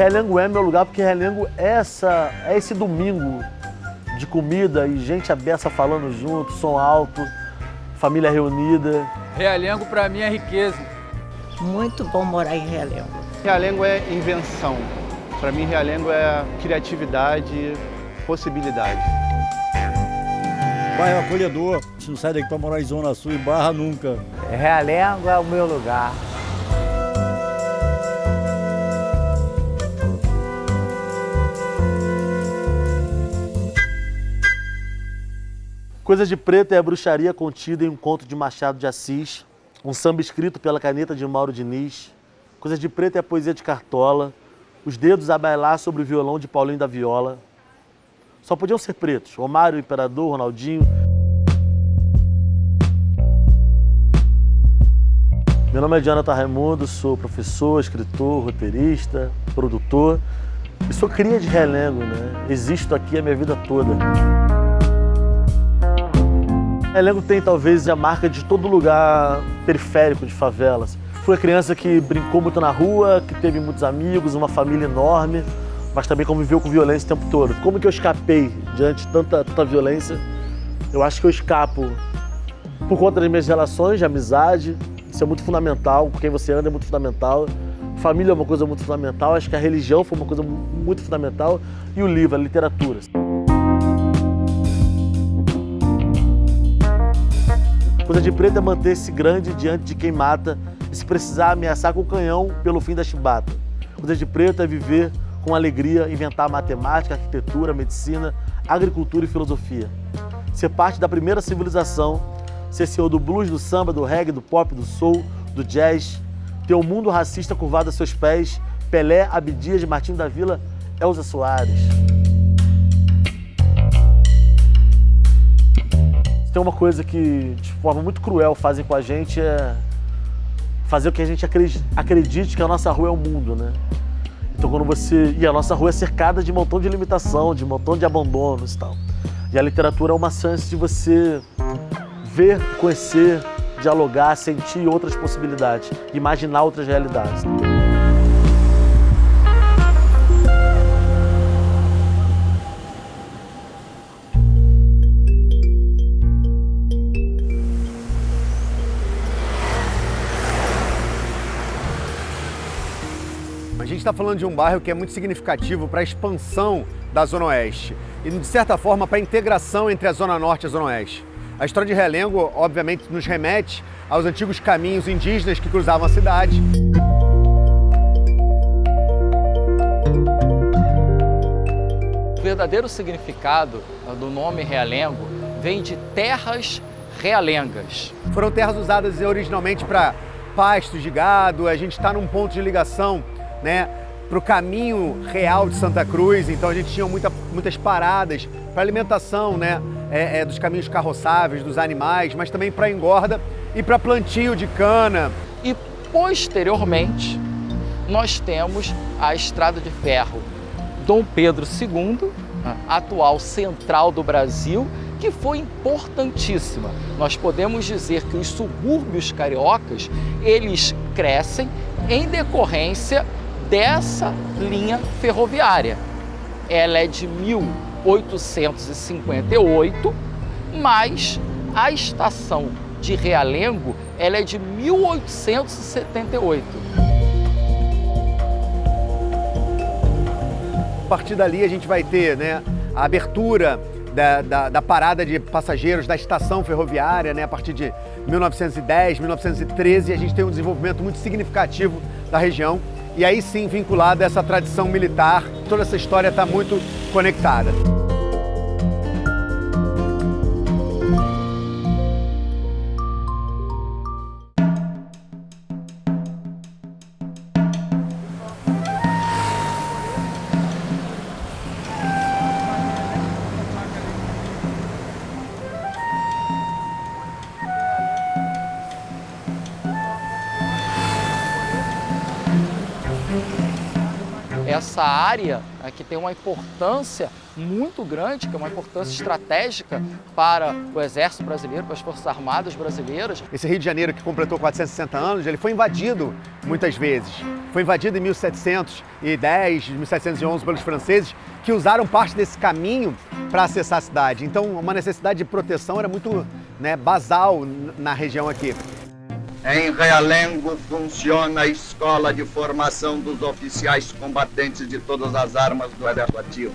Realengo é meu lugar porque Realengo é esse domingo de comida e gente à beça falando junto, som alto, família reunida. Realengo para mim é riqueza. Muito bom morar em Realengo. Realengo é invenção. Para mim, Realengo é criatividade, possibilidade. Bairro acolhedor. A gente não sai daqui para morar em Zona Sul e Barra nunca. Realengo é o meu lugar. Coisa de Preto é a bruxaria contida em um conto de Machado de Assis, um samba escrito pela caneta de Mauro Diniz. Coisa de Preto é a poesia de Cartola, os dedos a bailar sobre o violão de Paulinho da Viola. Só podiam ser pretos, Romário, Imperador, Ronaldinho. Meu nome é Jonathan Raimundo, sou professor, escritor, roteirista, produtor e sou cria de Realengo, né? Existo aqui a minha vida toda. Realengo tem talvez a marca de todo lugar periférico de favelas. Fui a criança que brincou muito na rua, que teve muitos amigos, uma família enorme, mas também conviveu com violência o tempo todo. Como que eu escapei diante de tanta violência? Eu acho que eu escapo por conta das minhas relações de amizade. Isso é muito fundamental, com quem você anda é muito fundamental. Família é uma coisa muito fundamental, acho que a religião foi uma coisa muito fundamental. E o livro, a literatura. Coisa de Preto é manter-se grande diante de quem mata e se precisar ameaçar com o canhão pelo fim da chibata. Coisa de Preto é viver com alegria, inventar matemática, arquitetura, medicina, agricultura e filosofia. Ser parte da primeira civilização, ser senhor do blues, do samba, do reggae, do pop, do soul, do jazz, ter o mundo racista curvado a seus pés, Pelé, Abdias, Martinho da Vila, Elza Soares. Tem uma coisa que, de forma muito cruel, fazem com a gente é fazer o que a gente acredite que a nossa rua é o mundo, né? Então quando você... E a nossa rua é cercada de um montão de limitação, de um montão de abandonos e tal. E a literatura é uma chance de você ver, conhecer, dialogar, sentir outras possibilidades, imaginar outras realidades. A gente está falando de um bairro que é muito significativo para a expansão da Zona Oeste e, de certa forma, para a integração entre a Zona Norte e a Zona Oeste. A história de Realengo, obviamente, nos remete aos antigos caminhos indígenas que cruzavam a cidade. O verdadeiro significado do nome Realengo vem de terras realengas. Foram terras usadas originalmente para pastos de gado, a gente está num ponto de ligação, né, para o caminho real de Santa Cruz, então a gente tinha muitas paradas para alimentação, né, dos caminhos carroçáveis, dos animais, mas também para engorda e para plantio de cana. E posteriormente nós temos a Estrada de Ferro Dom Pedro II, atual central do Brasil, que foi importantíssima. Nós podemos dizer que os subúrbios cariocas, eles crescem em decorrência dessa linha ferroviária. Ela é de 1858, mas a estação de Realengo, ela é de 1878. A partir dali a gente vai ter, né, a abertura da parada de passageiros da estação ferroviária, né, a partir de 1910, 1913, a gente tem um desenvolvimento muito significativo da região. E aí sim, vinculado a essa tradição militar, toda essa história está muito conectada. Essa área que tem uma importância muito grande, que é uma importância estratégica para o Exército Brasileiro, para as Forças Armadas brasileiras. Esse Rio de Janeiro que completou 460 anos, ele foi invadido muitas vezes. Foi invadido em 1710, 1711 pelos franceses, que usaram parte desse caminho para acessar a cidade. Então, uma necessidade de proteção era muito basal na região aqui. Em Realengo funciona a Escola de Formação dos Oficiais Combatentes de todas as armas do Exército Ativo.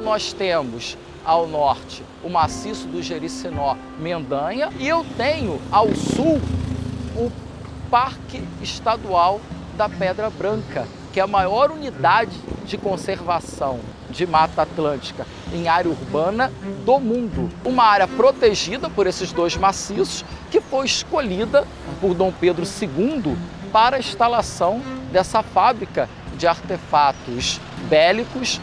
Nós temos ao norte o maciço do Jericinó Mendanha e eu tenho ao sul o Parque Estadual da Pedra Branca, que é a maior unidade de conservação de Mata Atlântica em área urbana do mundo. Uma área protegida por esses dois maciços que foi escolhida por Dom Pedro II para a instalação dessa fábrica de artefatos bélicos.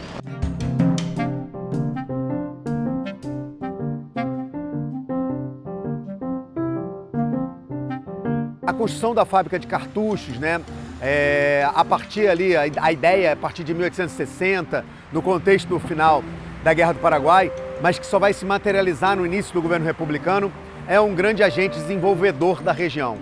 A construção da fábrica de cartuchos, a partir ali, a ideia é a partir de 1860, no contexto do final da Guerra do Paraguai, mas que só vai se materializar no início do governo republicano, é um grande agente desenvolvedor da região,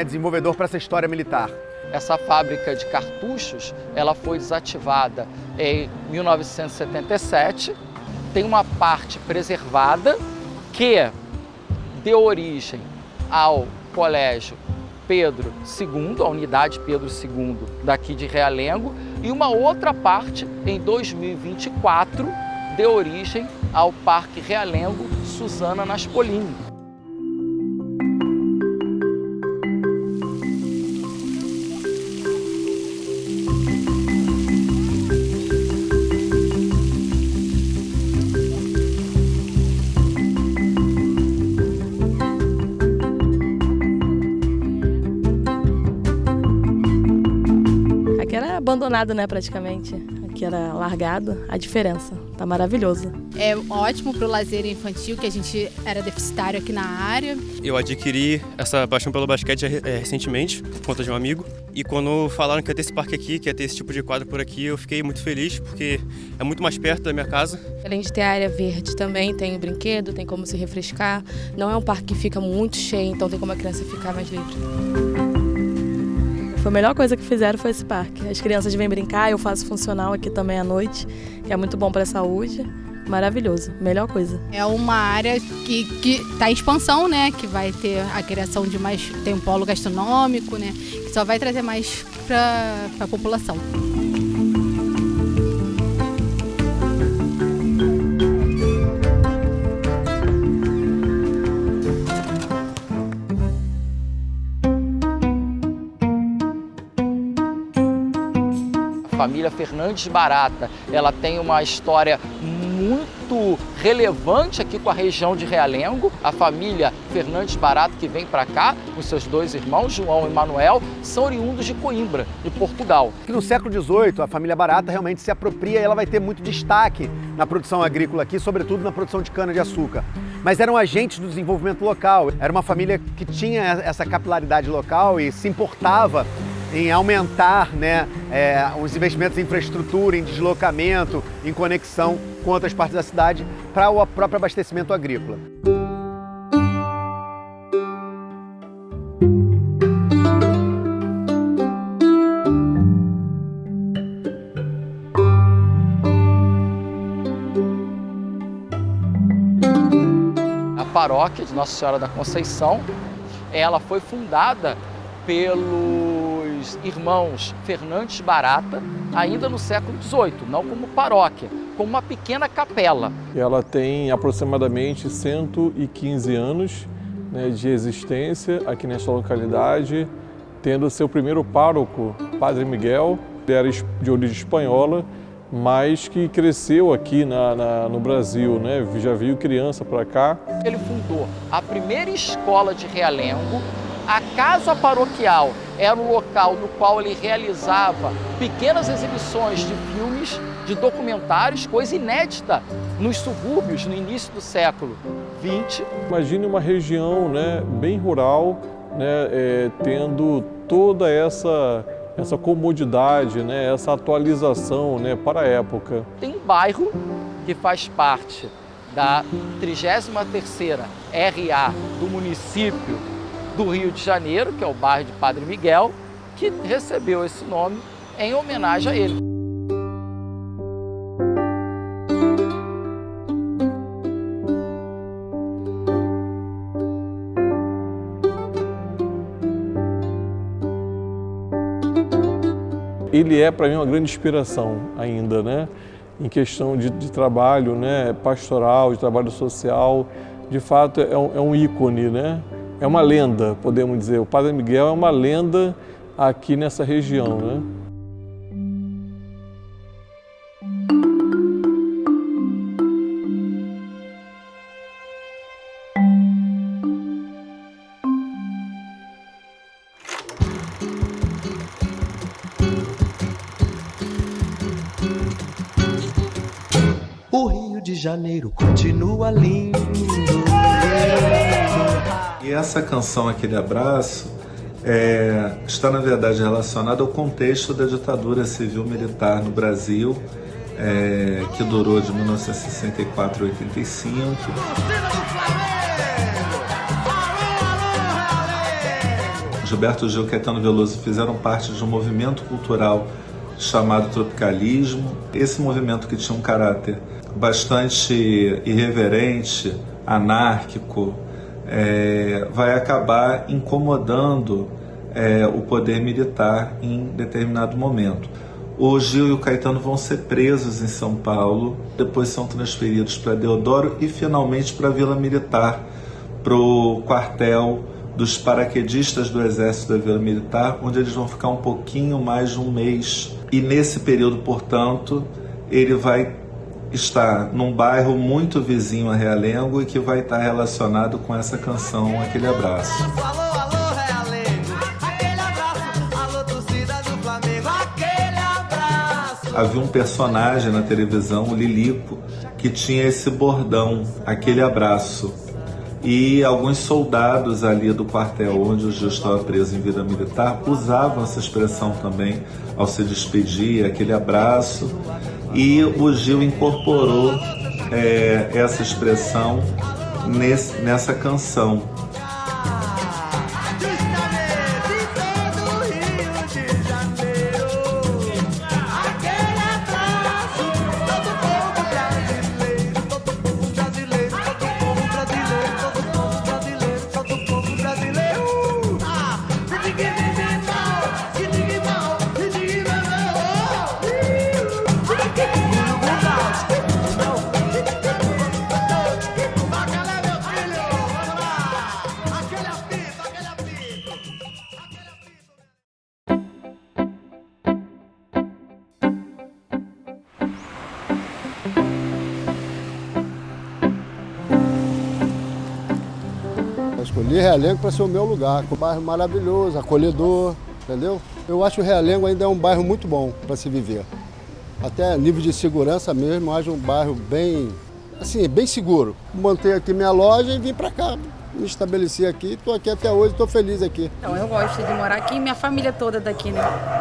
desenvolvedor para essa história militar. Essa fábrica de cartuchos, ela foi desativada em 1977, tem uma parte preservada que deu origem ao Colégio Pedro II, a unidade Pedro II daqui de Realengo, e uma outra parte, em 2024, deu origem ao Parque Realengo Suzana Naspolini. Abandonado, praticamente. Aqui era largado, a diferença. Tá maravilhoso. É ótimo pro lazer infantil, que a gente era deficitário aqui na área. Eu adquiri essa paixão pelo basquete recentemente, por conta de um amigo. E quando falaram que ia ter esse parque aqui, que ia ter esse tipo de quadro por aqui, eu fiquei muito feliz, porque é muito mais perto da minha casa. Além de ter a área verde também, tem o brinquedo, tem como se refrescar. Não é um parque que fica muito cheio, então tem como a criança ficar mais livre. A melhor coisa que fizeram foi esse parque. As crianças vêm brincar, eu faço funcional aqui também à noite, que é muito bom para a saúde. Maravilhoso, melhor coisa. É uma área que está em expansão, que vai ter a criação de mais, tem um polo gastronômico, que só vai trazer mais para a população. A família Fernandes Barata, ela tem uma história muito relevante aqui com a região de Realengo. A família Fernandes Barata, que vem para cá, com seus dois irmãos, João e Manuel, são oriundos de Coimbra, de Portugal. Que no século XVIII, a família Barata realmente se apropria e ela vai ter muito destaque na produção agrícola aqui, sobretudo na produção de cana-de-açúcar. Mas eram agentes do desenvolvimento local. Era uma família que tinha essa capilaridade local e se importava em aumentar os investimentos em infraestrutura, em deslocamento, em conexão com outras partes da cidade para o próprio abastecimento agrícola. A paróquia de Nossa Senhora da Conceição, ela foi fundada pelos irmãos Fernandes Barata, ainda no século XVIII, não como paróquia, como uma pequena capela. Ela tem aproximadamente 115 anos de existência aqui nesta localidade, tendo seu primeiro pároco, Padre Miguel, ele era de origem espanhola, mas que cresceu aqui no Brasil, já veio criança para cá. Ele fundou a primeira escola de Realengo A casa paroquial era o local no qual ele realizava pequenas exibições de filmes, de documentários, coisa inédita nos subúrbios no início do século XX. Imagine uma região, né, bem rural, né, tendo toda essa comodidade, né, essa atualização, né, para a época. Tem um bairro que faz parte da 33ª RA do município do Rio de Janeiro, que é o bairro de Padre Miguel, que recebeu esse nome em homenagem a ele. Ele é, para mim, uma grande inspiração ainda, né? Em questão de trabalho, né, pastoral, de trabalho social. De fato, é um ícone, né? É uma lenda, podemos dizer. O Padre Miguel é uma lenda aqui nessa região, né? O Rio de Janeiro continua lindo. E essa canção, Aquele Abraço, está na verdade relacionada ao contexto da ditadura civil-militar no Brasil, que durou de 1964 a 85. Gilberto Gil e Caetano Veloso fizeram parte de um movimento cultural chamado tropicalismo. Esse movimento, que tinha um caráter bastante irreverente, anárquico, vai acabar incomodando o poder militar em determinado momento. O Gil e o Caetano vão ser presos em São Paulo, depois são transferidos para Deodoro e finalmente para a Vila Militar, para o quartel dos paraquedistas do Exército da Vila Militar, onde eles vão ficar um pouquinho mais de um mês. E nesse período, portanto, ele vai estar num bairro muito vizinho a Realengo e que vai estar relacionado com essa canção, Aquele Abraço. Havia um personagem na televisão, o Lilico, que tinha esse bordão, Aquele Abraço. E alguns soldados ali do quartel onde o Gil estava preso em vida militar usavam essa expressão também ao se despedir, aquele abraço. E o Gil incorporou essa expressão nessa canção. Eu escolhi Realengo para ser o meu lugar, um bairro maravilhoso, acolhedor, entendeu? Eu acho que o Realengo ainda é um bairro muito bom para se viver. Até nível de segurança mesmo, acho um bairro bem, assim, bem seguro. Montei aqui minha loja e vim para cá, me estabeleci aqui, estou aqui até hoje, estou feliz aqui. Então, eu gosto de morar aqui, minha família toda daqui, né?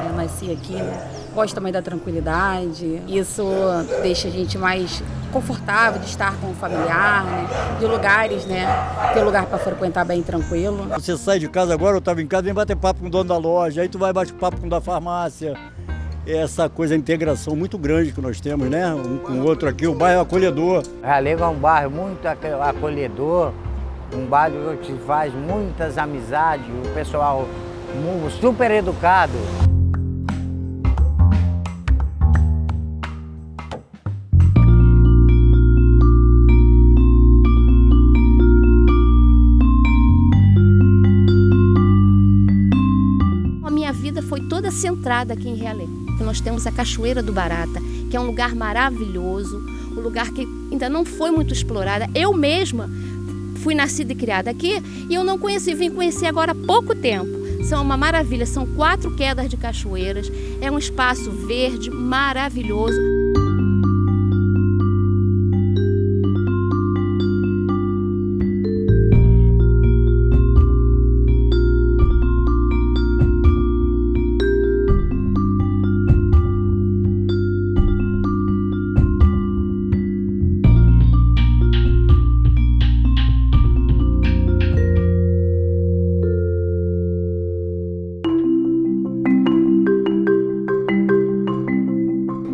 Eu nasci aqui, né? Gosto também da tranquilidade, isso deixa a gente mais confortável de estar com o familiar, né? De lugares, né? Ter lugar para frequentar bem tranquilo. Você sai de casa agora, eu estava em casa, vem bater papo com o dono da loja, aí tu vai bater papo com o da farmácia. Essa coisa, a integração muito grande que nós temos, né? Um com o outro aqui, o bairro acolhedor. Realengo é um bairro muito acolhedor, um bairro que faz muitas amizades, o pessoal super educado. Foi toda centrada aqui em Realengo. Nós temos a Cachoeira do Barata, que é um lugar maravilhoso, um lugar que ainda não foi muito explorada. Eu mesma fui nascida e criada aqui e eu não conheci, vim conhecer agora há pouco tempo. São uma maravilha, são 4 quedas de cachoeiras, é um espaço verde maravilhoso.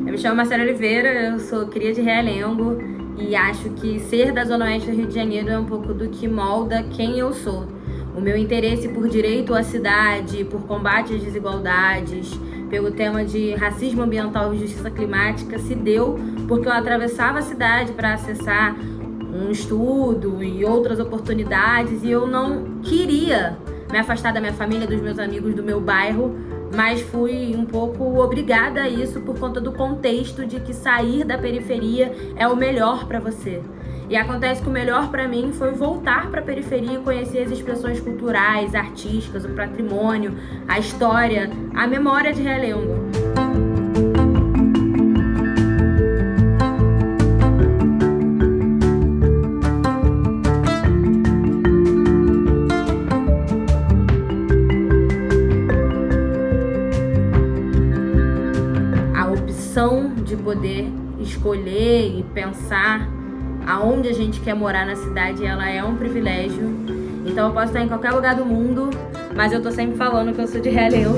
Eu me chamo Marcela Oliveira, eu sou cria de Realengo e acho que ser da Zona Oeste do Rio de Janeiro é um pouco do que molda quem eu sou. O meu interesse por direito à cidade, por combate às desigualdades, pelo tema de racismo ambiental e justiça climática se deu porque eu atravessava a cidade para acessar um estudo e outras oportunidades e eu não queria me afastar da minha família, dos meus amigos, do meu bairro, mas fui um pouco obrigada a isso por conta do contexto de que sair da periferia é o melhor para você. E acontece que o melhor para mim foi voltar para a periferia e conhecer as expressões culturais, artísticas, o patrimônio, a história, a memória de Realengo. De poder escolher e pensar aonde a gente quer morar na cidade, ela é um privilégio. Então eu posso estar em qualquer lugar do mundo, mas eu tô sempre falando que eu sou de Realengo.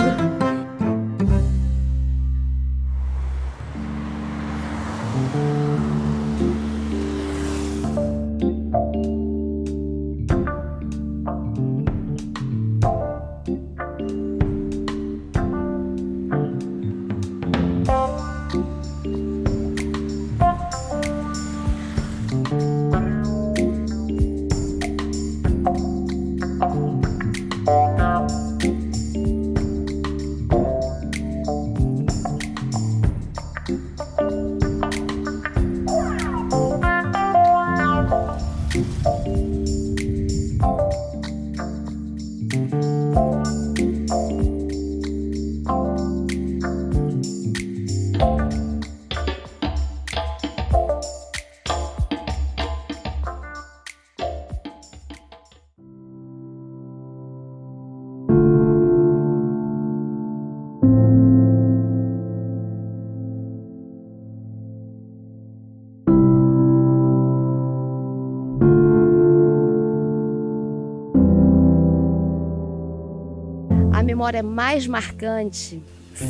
A memória mais marcante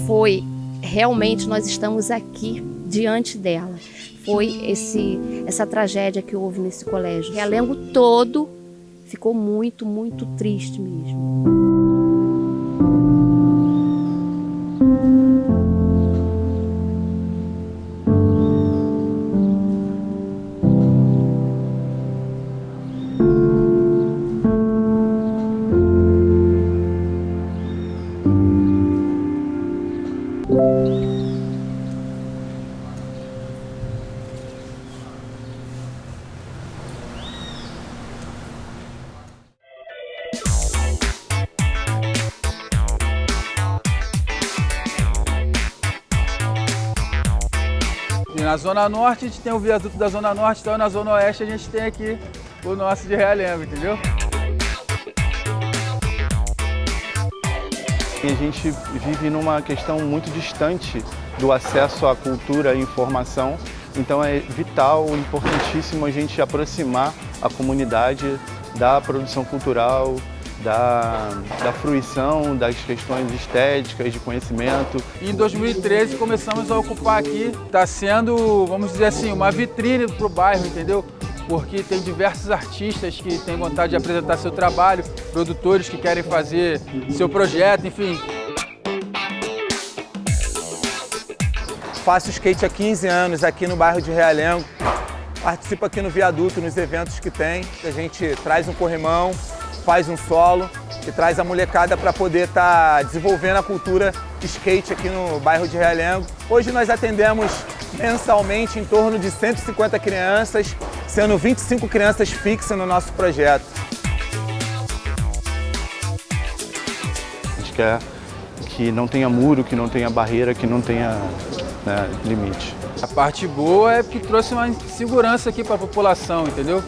foi realmente nós estamos aqui diante dela. Foi essa tragédia que houve nesse colégio. Realengo todo ficou muito, muito triste mesmo. E na Zona Norte a gente tem o viaduto da Zona Norte, então na Zona Oeste a gente tem aqui o nosso de Realengo, entendeu? E a gente vive numa questão muito distante do acesso à cultura e informação, então é vital, importantíssimo a gente aproximar a comunidade da produção cultural, da fruição das questões estéticas, de conhecimento. Em 2013 começamos a ocupar aqui, está sendo, vamos dizer assim, uma vitrine para o bairro, entendeu? Porque tem diversos artistas que têm vontade de apresentar seu trabalho, produtores que querem fazer seu projeto, enfim. Faço skate há 15 anos aqui no bairro de Realengo. Participo aqui no viaduto, nos eventos que tem. A gente traz um corrimão, faz um solo e traz a molecada para poder estar desenvolvendo a cultura skate aqui no bairro de Realengo. Hoje nós atendemos mensalmente em torno de 150 crianças, sendo 25 crianças fixas no nosso projeto. A gente quer que não tenha muro, que não tenha barreira, que não tenha, né, limite. A parte boa é que trouxe uma segurança aqui para a população, entendeu?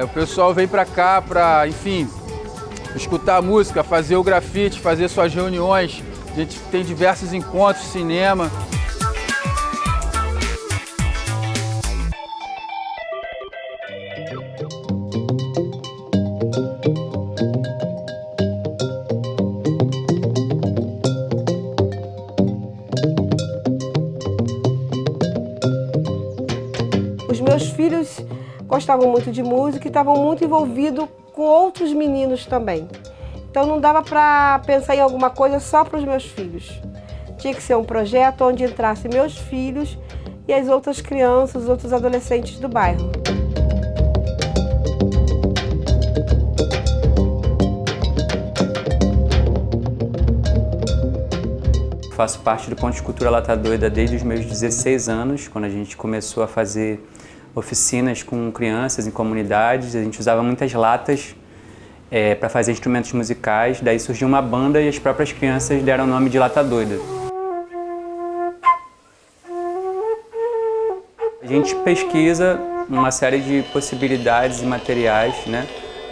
O pessoal vem para cá para, enfim, escutar a música, fazer o grafite, fazer suas reuniões. A gente tem diversos encontros, cinema. Os meus filhos gostavam muito de música e estavam muito envolvidos com outros meninos também. Então não dava para pensar em alguma coisa só para os meus filhos. Tinha que ser um projeto onde entrassem meus filhos e as outras crianças, os outros adolescentes do bairro. Faço parte do Ponto de Cultura Lata Doida desde os meus 16 anos, quando a gente começou a fazer oficinas com crianças em comunidades. A gente usava muitas latas para fazer instrumentos musicais, daí surgiu uma banda e as próprias crianças deram o nome de Lata Doida. A gente pesquisa uma série de possibilidades e materiais, né,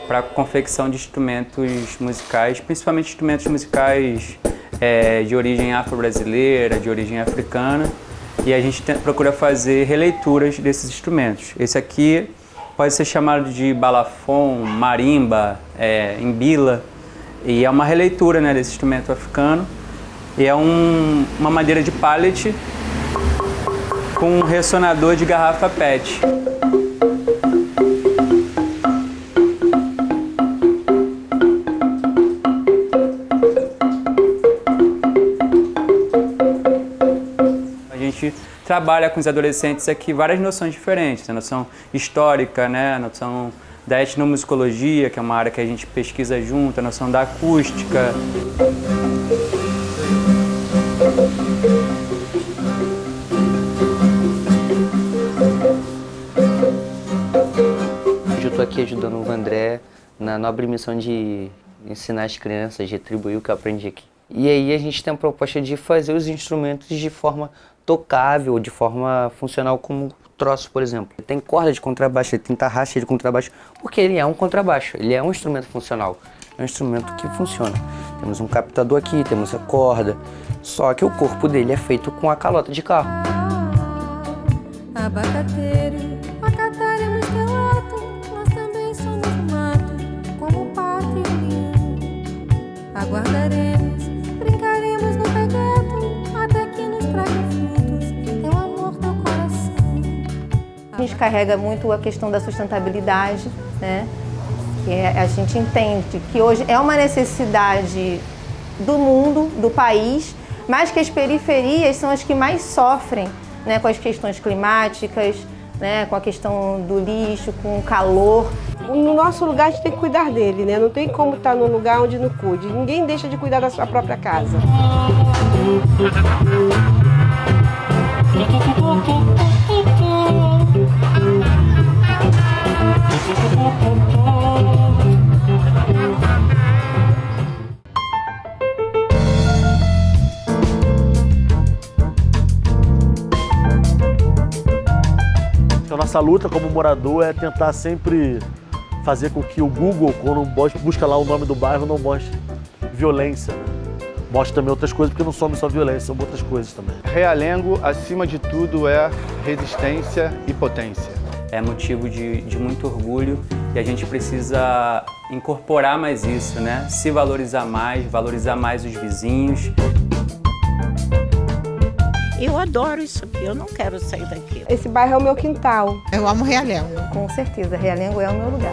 para a confecção de instrumentos musicais, principalmente instrumentos musicais de origem afro-brasileira, de origem africana, e a gente procura fazer releituras desses instrumentos. Esse aqui pode ser chamado de balafon, marimba, imbila, e é uma releitura, né, desse instrumento africano. E é uma madeira de pallet com um ressonador de garrafa PET. A gente trabalha com os adolescentes aqui várias noções diferentes, a noção histórica, né, a noção da etnomusicologia, que é uma área que a gente pesquisa junto, a noção da acústica. Hoje eu estou aqui ajudando o Vandré na nobre missão de ensinar as crianças, retribuir o que eu aprendi aqui. E aí a gente tem a proposta de fazer os instrumentos de forma tocável, de forma funcional, como o troço, por exemplo. Ele tem corda de contrabaixo, ele tem tarraxa de contrabaixo, porque ele é um contrabaixo, ele é um instrumento funcional, é um instrumento que funciona. Temos um captador aqui, temos a corda, só que o corpo dele é feito com a calota de carro. Abacateiro, acataremos relato, nós também somos do mato, como pato e leão. Aguardaremos, brincaremos no regato, até que nos traga frutos, teu amor, teu coração. A gente carrega muito a questão da sustentabilidade, né? Que a gente entende que hoje é uma necessidade do mundo, do país, mas que as periferias são as que mais sofrem, né, com as questões climáticas, né, com a questão do lixo, com o calor. No nosso lugar a gente tem que cuidar dele, né? Não tem como estar num lugar onde não cuide. Ninguém deixa de cuidar da sua própria casa. A nossa luta como morador é tentar sempre fazer com que o Google, quando busca lá o nome do bairro, não mostre violência, né? Mostre também outras coisas, porque não somos só violência, são outras coisas também. Realengo, acima de tudo, é resistência e potência. É motivo de muito orgulho e a gente precisa incorporar mais isso, né? Se valorizar mais os vizinhos. Eu adoro isso aqui, eu não quero sair daqui. Esse bairro é o meu quintal. Eu amo Realengo. Com certeza, Realengo é o meu lugar.